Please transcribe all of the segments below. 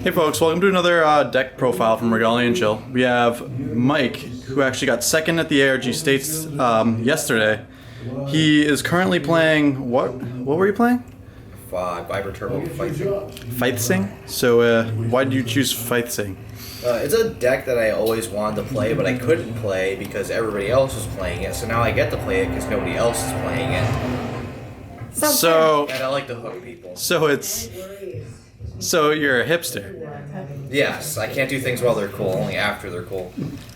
Hey folks, welcome to another deck profile from Regalia and Utility. We have Mike, who actually got second at the ARG States yesterday. He is currently playing, what were you playing? Gwiber Turbo Fiethsing. Fiethsing? So why did you choose Fiethsing? It's a deck that I always wanted to play, but I couldn't play because everybody else was playing it. So now I get to play it because nobody else is playing it. So And I like to hook people. So you're a hipster. Yes, I can't do things while they're cool, only after they're cool.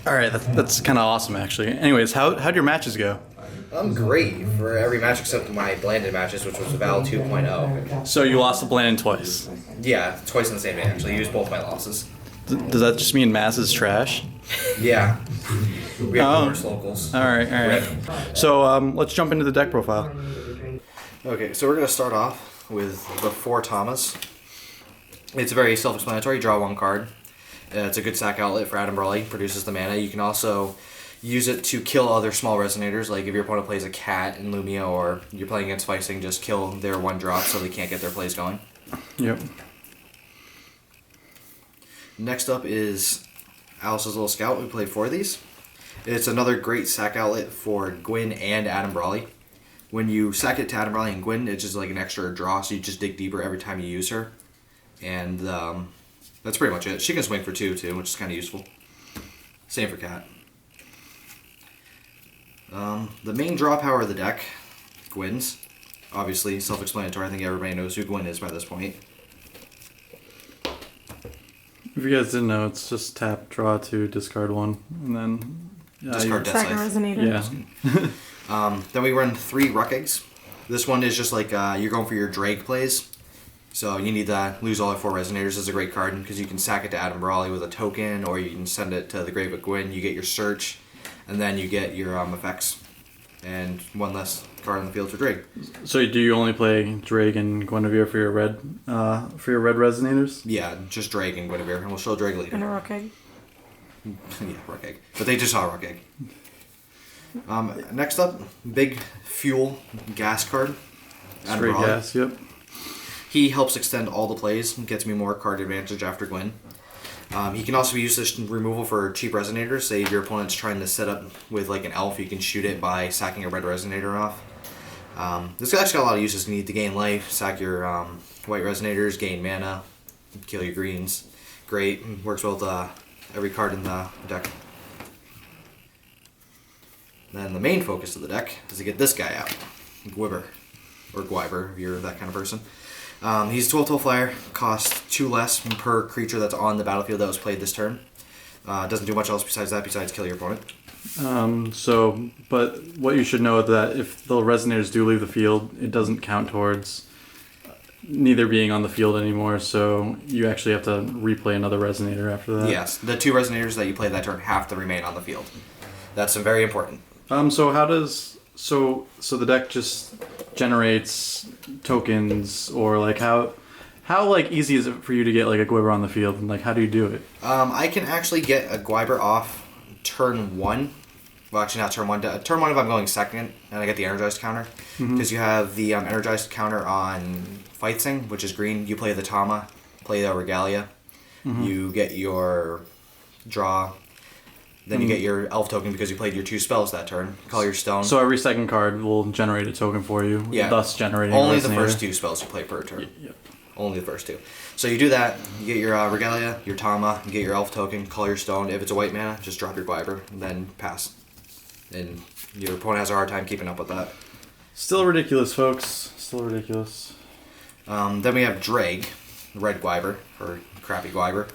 Alright, that's kind of awesome actually. Anyways, how'd your matches go? I'm great for every match except my Blanded matches, which was Val 2.0. So you lost to Blandon twice. Yeah, twice in the same day actually. Used both my losses. Does that just mean Mass is trash? Yeah. We have worse locals. Alright. So let's jump into the deck profile. Okay, so we're going to start off with the 4 Tamas. It's very self-explanatory. Draw 1 card. It's a good sack outlet for Adam Brawley. Produces the mana. You can also use it to kill other small resonators. Like if your opponent plays a cat in Lumia or you're playing against Fiethsing, just kill their 1 drop so they can't get their plays going. Yep. Next up is Alice's Little Scout. We played 4 of these. It's another great sack outlet for Gwyn and Adam Brawley. When you sack it to Adam Brawley and Gwyn, it's just like an extra draw, so you just dig deeper every time you use her. And that's pretty much it. She can swing for 2 too, which is kind of useful. Same for Cat. The main draw power of the deck, Gwyn's. Obviously, self-explanatory. I think everybody knows who Gwyn is by this point. If you guys didn't know, it's just tap, draw 2, discard 1, and then Discard Death Scythe. Yeah. Then we run 3 Ruck Eggs. This one is just like you're going for your Drake plays. So you need to lose all 4 Resonators. Is a great card because you can sack it to Adam Brawley with a token, or you can send it to the Grave of Gwyn. You get your search, and then you get your effects, and 1 less card on the field for Drake. So do you only play Drake and Guinevere for your red Resonators? Yeah, just Drake and Guinevere, and we'll show Drake later. And a Rock Egg. Yeah, Rock Egg. But they just saw Rock Egg. Next up, big fuel gas card. Adam Straight Brawley. gas, yep. He helps extend all the plays and gets me more card advantage after Gwyn. He can also be used as removal for cheap Resonators. Say if your opponent's trying to set up with like an elf, you can shoot it by sacking a red Resonator off. This guy's got a lot of uses. You need to gain life, sack your white Resonators, gain mana, kill your greens. Great, works well with every card in the deck. Then the main focus of the deck is to get this guy out, Gwiber, or Gwiber if you're that kind of person. He's a 12-12 flyer, costs 2 less per creature that's on the battlefield that was played this turn. Doesn't do much else besides that, besides kill your opponent. But what you should know is that if the Resonators do leave the field, it doesn't count towards neither being on the field anymore, so you actually have to replay another Resonator after that. Yes, the 2 Resonators that you play that turn have to remain on the field. That's very important. So how does... So the deck just generates tokens, or like how like easy is it for you to get like a Gwiber on the field, and like how do you do it? I can actually get a Gwiber off turn 1. Well, actually not turn 1. Turn 1 if I'm going second, and I get the energized counter. Because you have the energized counter on Fiethsing, which is green. You play the Tama, play the Regalia. You get your draw. Then you get your elf token because you played your 2 spells that turn. Call your stone. So every second card will generate a token for you, thus generating only a the Resonator. first 2 spells you play per turn. Yep. Only the first 2. So you do that, you get your Regalia, your Tama, you get your elf token, call your stone. If it's a white mana, just drop your Gwiber, and then pass. And your opponent has a hard time keeping up with that. Still ridiculous, folks. Still ridiculous. Then we have Drake, red Gwiber, or crappy Gwiber.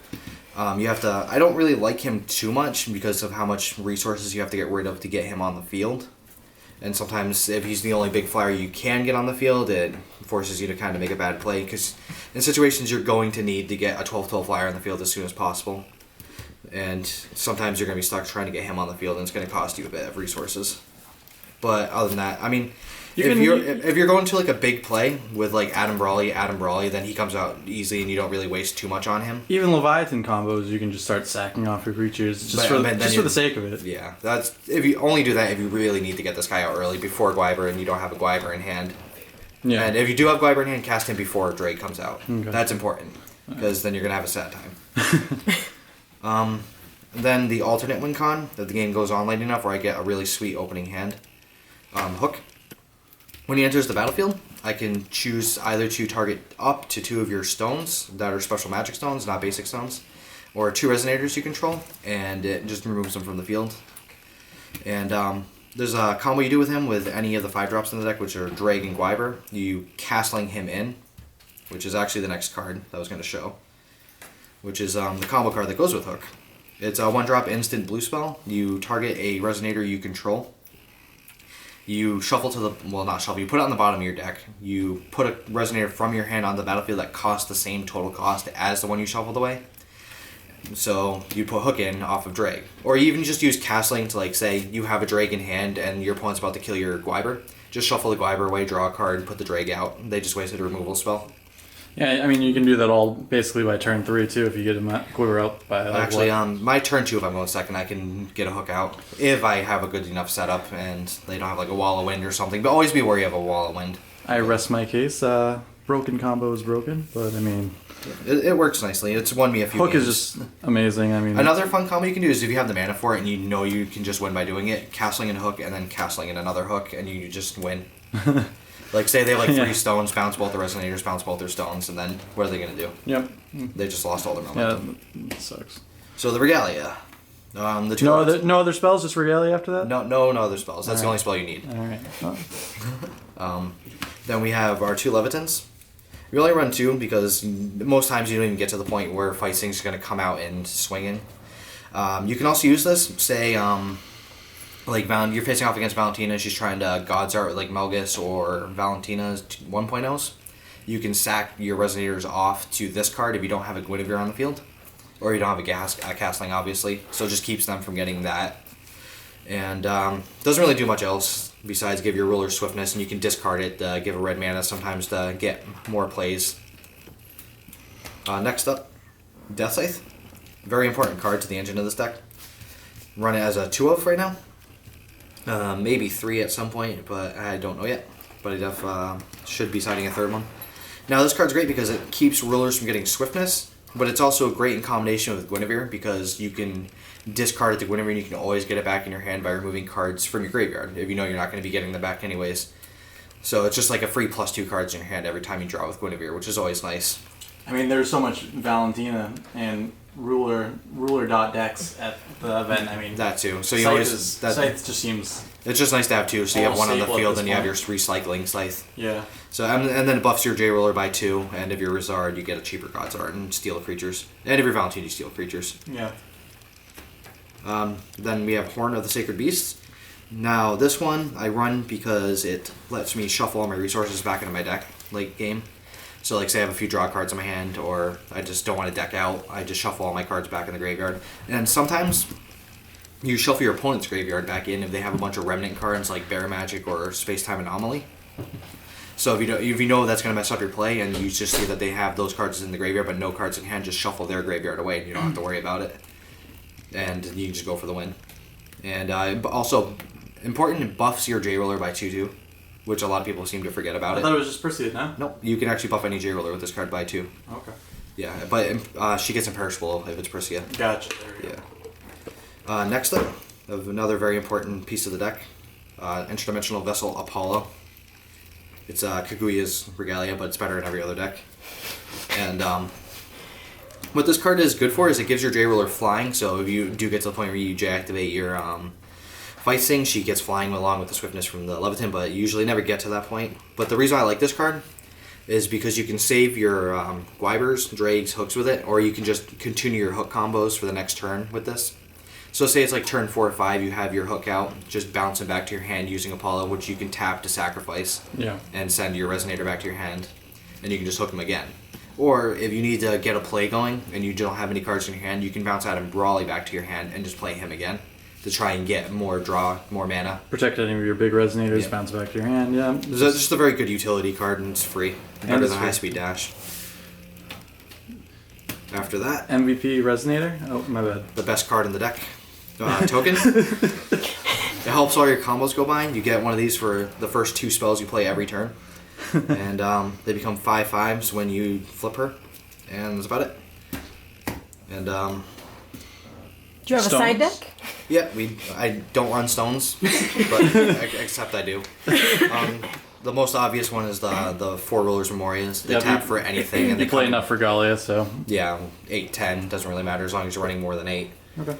You have to... I don't really like him too much because of how much resources you have to get rid of to get him on the field. And sometimes if he's the only big flyer you can get on the field, it forces you to kind of make a bad play. Because in situations you're going to need to get a 12-12 flyer on the field as soon as possible. And sometimes you're going to be stuck trying to get him on the field, and it's going to cost you a bit of resources. But other than that, I mean... If you're going to like a big play with like Adam Brawley, then he comes out easy and you don't really waste too much on him. Even Leviathan combos, you can just start sacking off your creatures just for the sake of it. Yeah, that's if you only do that if you really need to get this guy out early before Gwiber and you don't have a Gwiber in hand. Yeah. And if you do have Gwiber in hand, cast him before Drake comes out. Okay. That's important, because then you're going to have a sad time. Then the alternate win con, that the game goes on late enough where I get a really sweet opening hand. Hook. When he enters the battlefield, I can choose either to target up to 2 of your stones that are special magic stones, not basic stones, or 2 resonators you control, and it just removes them from the field. And there's a combo you do with him with any of the 5 drops in the deck, which are Drake and Gwiber. You castling him in, which is actually the next card that I was going to show, which is the combo card that goes with Hook. It's a 1-drop instant blue spell. You target a resonator you control. You shuffle to the, well, not shuffle, you put it on the bottom of your deck. You put a resonator from your hand on the battlefield that costs the same total cost as the one you shuffled away. So you put Hook in off of Drake. Or you even just use castling to, like, say you have a Drake in hand and your opponent's about to kill your Gwiber. Just shuffle the Gwiber away, draw a card, put the Drake out. They just wasted a removal spell. Yeah, I mean, you can do that all basically by turn 3 too if you get a Gwiber out by like Actually, what? my turn 2, if I'm going second, I can get a Hook out if I have a good enough setup and they don't have like a wall of wind or something. But always be wary of a wall of wind. I rest my case. Broken combo is broken, but I mean, it works nicely. It's won me a few Hook games. is just amazing. I mean, Another fun combo you can do is if you have the mana for it and you know you can just win by doing it, castling in a Hook and then castling in another Hook and you just win. Like, say they have like 3 stones, bounce both the resonators, bounce both their stones, and then what are they going to do? Yep. They just lost all their momentum. Yeah, that sucks. So the Regalia. The 2 No other spells, just Regalia after that? No other spells. That's the only spell you need. Alright. Oh. Then we have our 2 Levitans. We only run 2 because most times you don't even get to the point where Fiethsing's going to come out and swinging. You can also use this, say, like you're facing off against Valentina, she's trying to God's Art with like Melgus or Valentina's 1.0s. You can sack your resonators off to this card if you don't have a Guinevere on the field. Or you don't have a castling, obviously. So it just keeps them from getting that. And doesn't really do much else besides give your ruler swiftness, and you can discard it, give a red mana sometimes to get more plays. Next up, Death Scythe. Very important card to the engine of this deck. Run it as a 2 of right now. Maybe 3 at some point, but I don't know yet. But I should be citing a 3rd one. Now this card's great because it keeps rulers from getting swiftness, but it's also great in combination with Guinevere because you can discard it to Guinevere and you can always get it back in your hand by removing cards from your graveyard if you know you're not going to be getting them back anyways. So it's just like a free +2 cards in your hand every time you draw with Guinevere, which is always nice. I mean, there's so much Valentina and ruler dot decks at the event. I mean, that too. So you always Scythe just seems. It's just nice to have 2. So you have one on the staple at field this and you have your point. recycling Scythe. Yeah. So and then it buffs your J Ruler by 2, and if you're Rizard, you get a cheaper God's Art and steal creatures. And if you're Valentina, you steal creatures. Yeah. Then we have Horn of the Sacred Beasts. Now this one I run because it lets me shuffle all my resources back into my deck late game. So like say I have a few draw cards in my hand or I just don't want to deck out, I just shuffle all my cards back in the graveyard. And sometimes you shuffle your opponent's graveyard back in if they have a bunch of remnant cards like Bear Magic or Space-Time Anomaly. So if you know that's going to mess up your play and you just see that they have those cards in the graveyard but no cards in hand, just shuffle their graveyard away and you don't have to worry about it. And you can just go for the win. And also, important, it buffs your J-Roller by 2/2, which a lot of people seem to forget about I thought it was just Perseid, no? Nope, you can actually buff any J-Roller with this card by 2. Okay. Yeah, but she gets imperishable if it's Persia. Gotcha. There we go. Yeah. Next up, of another very important piece of the deck, Interdimensional Vessel Apollo. It's Kaguya's Regalia, but it's better in every other deck. And what this card is good for is it gives your J-Roller flying, so if you do get to the point where you J-activate your Fiethsing, she gets flying along with the swiftness from the Leviathan, but you usually never get to that point. But the reason I like this card is because you can save your Gwibers, Drakes, Hooks with it, or you can just continue your Hook combos for the next turn with this. So say it's like turn 4 or 5, you have your Hook out, just bouncing back to your hand using Apollo, which you can tap to sacrifice and send your Resonator back to your hand, and you can just hook them again. Or if you need to get a play going and you don't have any cards in your hand, you can bounce out and Brawly back to your hand and just play him again to try and get more draw, more mana. Protect any of your big resonators, bounce back to your hand, yeah. It's just a very good utility card and it's free. Better than High Speed Dash. After that, MVP Resonator? Oh, my bad. the best card in the deck. Token. It helps all your combos go by. You get one of these for the first 2 spells you play every turn. And they become 5/5s when you flip her, and that's about it. And Do you have Stones? a side deck? yeah, I don't run stones, but except I do. The most obvious one is the 4 rulers Memorias. They Yep, tap you- for anything, and they You play come in- enough Regalia, so. Yeah, 8, 10 doesn't really matter as long as you're running more than 8. Okay.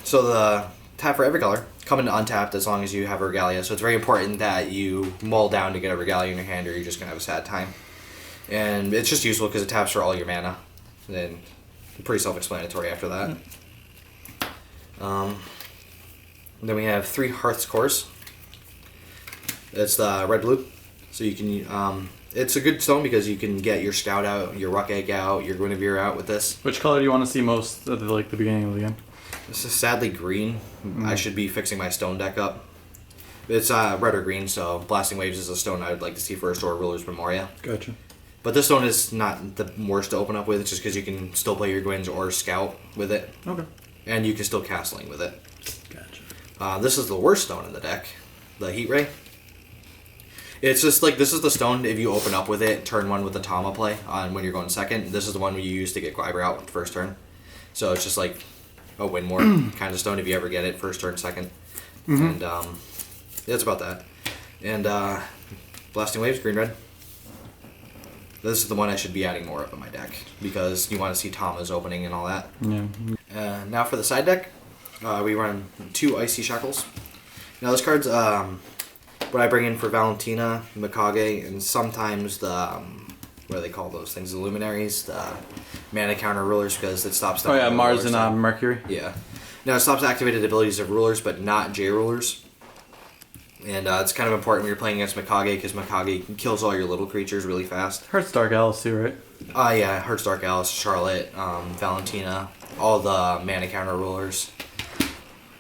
So the tap for every color come into untapped as long as you have a Regalia. So it's very important that you mull down to get a Regalia in your hand, or you're just gonna have a sad time. And it's just useful because it taps for all your mana. And pretty self-explanatory after that. Then we have 3 Hearth's Cores. It's the red blue, so you can. It's a good stone because you can get your Scout out, your Ruck Egg out, your Guinevere out with this. Which color do you want to see most at the beginning of the game? This is sadly green. I should be fixing my stone deck up. It's red or green, so Blasting Waves is a stone I would like to see first, or Ruler's Memoria. Gotcha. But this stone is not the worst to open up with, just because you can still play your Gwins or Scout with it. Okay. And you can still cast Link with it. Gotcha. This is the worst stone in the deck, the Heat Ray. It's just like, this is the stone, if you open up with it, turn 1 with the Tama play on when you're going second. This is the one you use to get Gwiber out with the first turn. So it's just like a win more kind of stone if you ever get it first turn, second. And that's about that. And Blasting Waves, green red. This is the one I should be adding more of in my deck because you want to see Tama's opening and all that. Yeah. Now for the side deck, we run 2 Icy Shackles. Now this card's what I bring in for Valentina, Mikage, and sometimes the what do they call those things? The Luminaries, the mana counter rulers, because it stops them. Oh yeah, Mars rulers, and Mercury. yeah. Now it stops activated abilities of rulers, but not J rulers. And it's kind of important when you're playing against Mikage, because Mikage kills all your little creatures really fast. Hurts Dark Alice too, right? Yeah, Hurts Dark Alice, Charlotte, Valentina, all the mana counter rulers.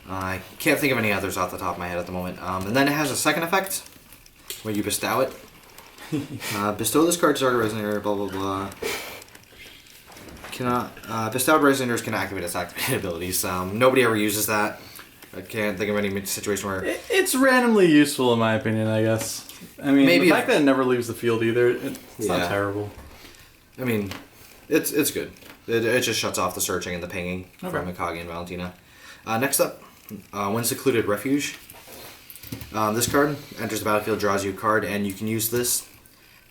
I can't think of any others off the top of my head at the moment. And then it has a second effect, where you bestow it. Bestow this card, Starter Resonator, blah blah blah. Cannot bestowed Resonators can activate its activated abilities. Nobody ever uses that. I can't think of any situation where It's randomly useful in my opinion, I guess. I mean, Maybe the if- fact that it never leaves the field either, it's Yeah. not terrible. I mean, it's good. It just shuts off the searching and the pinging Okay. from Mikage and Valentina. Next up, when Secluded Refuge. This card enters the battlefield, draws you a card, and you can use this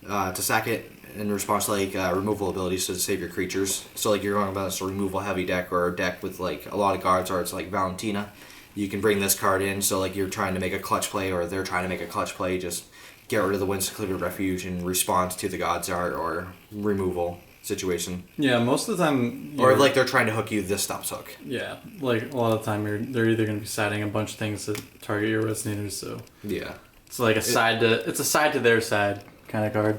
to sack it in response to removal abilities to save your creatures. So like you're going about a removal heavy deck or a deck with like a lot of guards arts like Valentina. You can bring this card in, so like you're trying to make a clutch play or they're trying to make a clutch play, just get rid of the Wind Secluded Refuge in response to the God's Art or removal situation. Yeah, most of the time. Or like they're trying to hook you, this stops hook. Yeah, like a lot of the time they're either going to be siding a bunch of things that target your resonators, so Yeah. it's like it's a side to their side kind of card.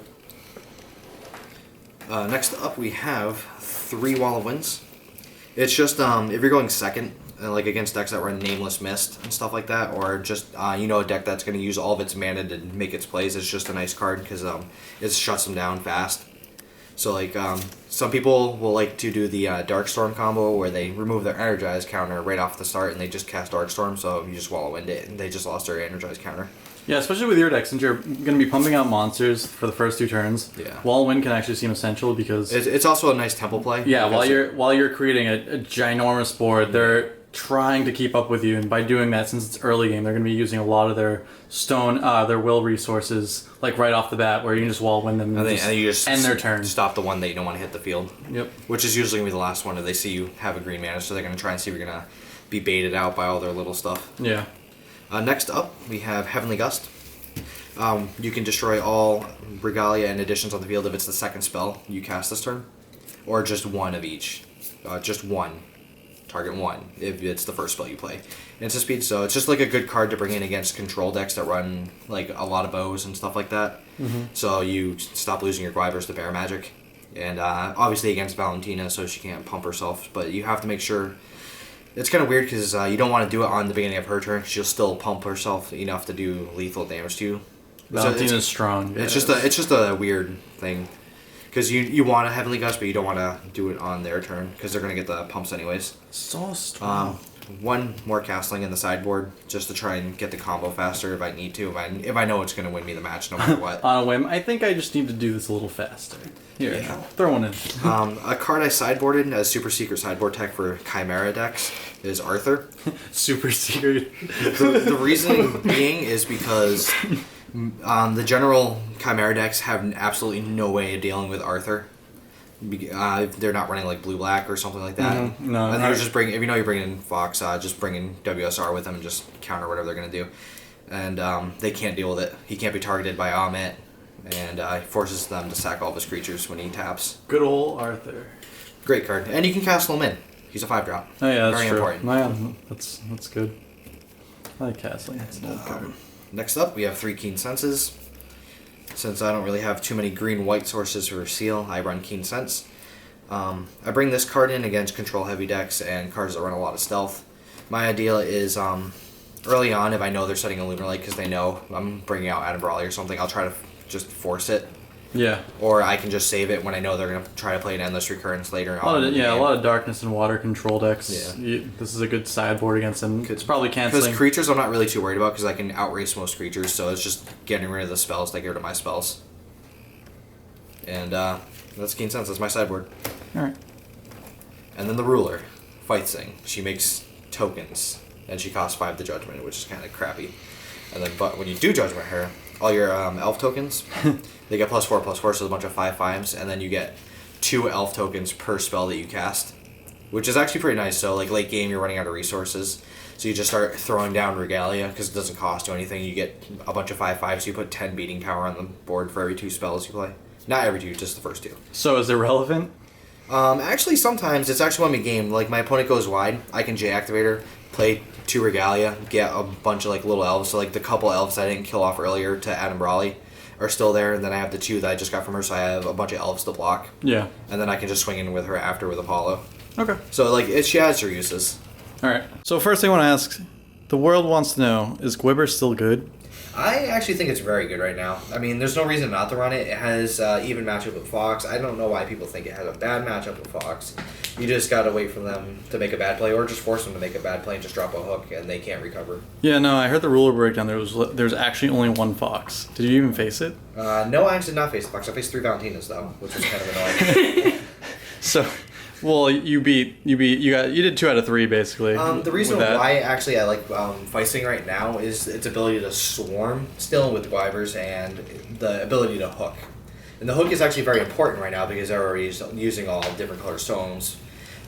Next up we have 3 Wall of Winds. It's just if you're going second, like against decks that run Nameless Mist and stuff like that, or just a deck that's going to use all of its mana to make its plays, it's just a nice card because it shuts them down fast. So like some people will like to do the Darkstorm combo where they remove their Energize counter right off the start and they just cast Darkstorm, so you just Wall of Wind it and they just lost their Energize counter. Yeah, especially with your deck, since you're going to be pumping out monsters for the first 2 turns. Yeah. Wall Wind can actually seem essential because It's also a nice temple play. yeah, because while you're creating a ginormous board, they're trying to keep up with you, and by doing that, since it's early game, they're going to be using a lot of their their will resources like right off the bat, where you can just Wall Wind them and, and you just end their turn. Stop the one that you don't want to hit the field. Yep. Which is usually going to be the last one if they see you have a green mana, so they're going to try and see if you're going to be baited out by all their little stuff. Yeah. Next up, we have Heavenly Gust. You can destroy all Regalia and additions on the field if it's the second spell you cast this turn, or just one of each. Just one. Target 1 if it's the first spell you play. Instant speed, so it's just like a good card to bring in against control decks that run like a lot of bows and stuff like that. So you stop losing your Gwibers to Bear Magic. And obviously against Valentina, so she can't pump herself, but you have to make sure. It's kind of weird because you don't want to do it on the beginning of her turn. She'll still pump herself enough to do lethal damage to you. Valentina's strong. It's just a weird thing. Because you want a Heavenly Gust, but you don't want to do it on their turn, because they're going to get the pumps anyways. So strong. one more castling in the sideboard just to try and get the combo faster if I need to. If I know it's going to win me the match no matter what. On a whim, I think I just need to do this a little faster. Here, Yeah. throw one in. A card I sideboarded as super secret sideboard tech for Chimera decks is Arthur. Super secret. The reason being is because the general Chimera decks have absolutely no way of dealing with Arthur. They're not running like blue-black or something like that. Mm-hmm. No, I think just bring, if you know you're bringing in Fox, just bring in WSR with them and just counter whatever they're going to do. And they can't deal with it. He can't be targeted by Amit, and forces them to sack all of his creatures when he taps. Good old Arthur. Great card. And you can castle him in. He's a 5-drop. Oh yeah, that's Very true. important. Yeah, that's good. I like castling. That's an old card. Next up, we have 3 Keen Senses. Since I don't really have too many green-white sources for seal, I run Keen Sense. I bring this card in against control-heavy decks and cards that run a lot of stealth. My idea is, early on, if I know they're setting a Lunar Light because they know I'm bringing out Adam Brawley or something, I'll try to just force it. Yeah. Or I can just save it when I know they're going to try to play an Endless Recurrence later on. A lot of darkness and water control decks. Yeah. This is a good sideboard against them. It's probably canceling. Because creatures I'm not really too worried about because I can outrace most creatures, so it's just getting rid of the spells that get rid of my spells. And that's Keen Sense, that's my sideboard. Alright. And then the Ruler, Fiethsing. She makes tokens, and she costs 5 the Judgment, which is kind of crappy. And then, but when you do Judgment her, all your elf tokens, they get +4/+4, so a bunch of 5/5s, and then you get 2 elf tokens per spell that you cast, which is actually pretty nice. So like late game, you're running out of resources, so you just start throwing down Regalia because it doesn't cost you anything. You get a bunch of 5/5s, so you put 10 beating power on the board for every 2 spells you play. Not every 2, just the first 2. So is it relevant? Actually, sometimes it's actually when we game. Like my opponent goes wide, I can J-activate her, play 2 Regalia, get a bunch of like little elves. So like the couple elves I didn't kill off earlier to Adam Brawley are still there, and then I have the 2 that I just got from her, so I have a bunch of elves to block. Yeah. And then I can just swing in with her after with Apollo. Okay. So like she has her uses. Alright. So first thing I want to ask, the world wants to know, is Gwiber still good? I actually think it's very good right now. I mean, there's no reason not to run it. It has even matchup with Fox. I don't know why people think it has a bad matchup with Fox. You just gotta wait for them to make a bad play, or just force them to make a bad play and just drop a hook, and they can't recover. Yeah, no, I heard the ruler breakdown. There's actually only 1 Fox. Did you even face it? No, I actually did not face Fox. I faced 3 Valentinas though, which was kind of annoying. So, well, you did 2 out of 3 basically. The reason why actually I like Fiethsing right now is its ability to swarm still with Gwibers and the ability to hook. And the hook is actually very important right now because they're already using all different color stones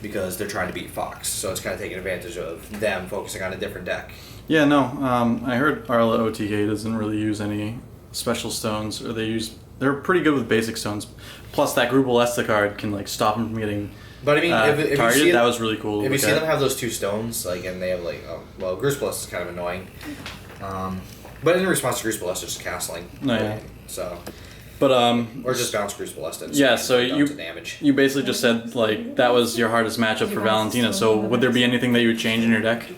because they're trying to beat Fox. So it's kind of taking advantage of them focusing on a different deck. Yeah, no. I heard Arla OTK doesn't really use any special stones, or they're pretty good with basic stones. Plus, that Group Alesta card can like stop them from getting. But I mean, if targeted, you see that was really cool. If you see them have those 2 stones, like, and they have like, Gruce Plus is kind of annoying. But in response to Gruce Plus, it's just castling. No, yeah. So. But Or just bounce Gruce Plus. Yeah, so damage. you basically just said like that was your hardest matchup for Valentina. So would there be anything that you would change in your deck?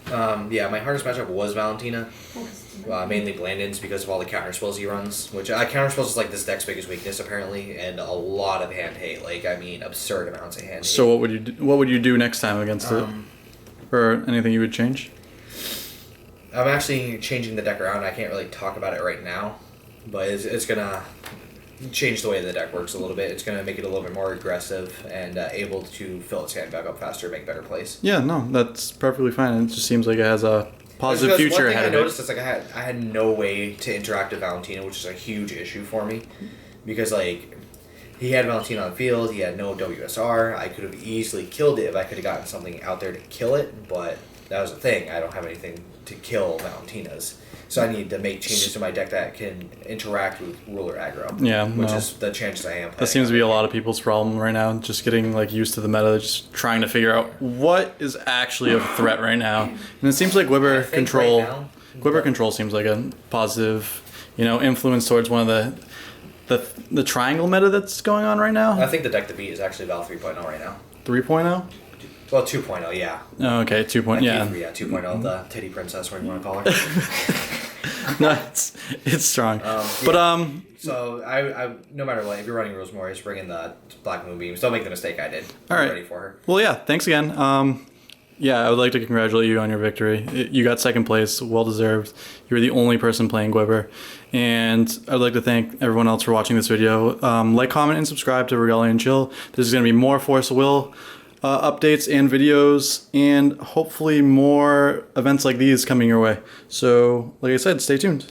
Yeah, my hardest matchup was Valentina. Mainly Blandins because of all the counter spells he runs, which counter spells is like this deck's biggest weakness apparently, and a lot of hand hate. Like I mean, absurd amounts of hand hate. So what would you do next time against it, or anything you would change? I'm actually changing the deck around. I can't really talk about it right now, but it's gonna change the way the deck works a little bit. It's gonna make it a little bit more aggressive and able to fill its hand back up faster, make better plays. Yeah, no, that's perfectly fine. It just seems like it has a positive future ahead of it. I noticed is like I had no way to interact with Valentina, which is a huge issue for me, because like he had Valentina on the field, he had no WSR. I could have easily killed it if I could have gotten something out there to kill it, but that was the thing. I don't have anything to kill Valentinas, so I need to make changes to my deck that can interact with ruler aggro. Yeah, which is the chances I am. That seems to be a lot of people's problem right now. Just getting like used to the meta, just trying to figure out what is actually a threat right now. And it seems like Gwiber control seems like a positive, influence towards one of the triangle meta that's going on right now. I think the deck to beat is actually Val 3.0 right now. 3.0. Well, 2.0, yeah. Oh, okay, 2.0, yeah. 2.0, the titty princess, whatever you want to call her. No, it's strong. So I no matter what, if you're running Rosemary, just bring in the Black Moonbeams. Don't make the mistake I did. All right. I'm ready for her. Well, yeah. Thanks again. Yeah, I would like to congratulate you on your victory. You got second place, well deserved. You were the only person playing Gwiber. And I'd like to thank everyone else for watching this video. Like, comment, and subscribe to Regalia and Chill. There's going to be more Force of Will updates and videos, and hopefully more events like these coming your way. So, like I said, stay tuned.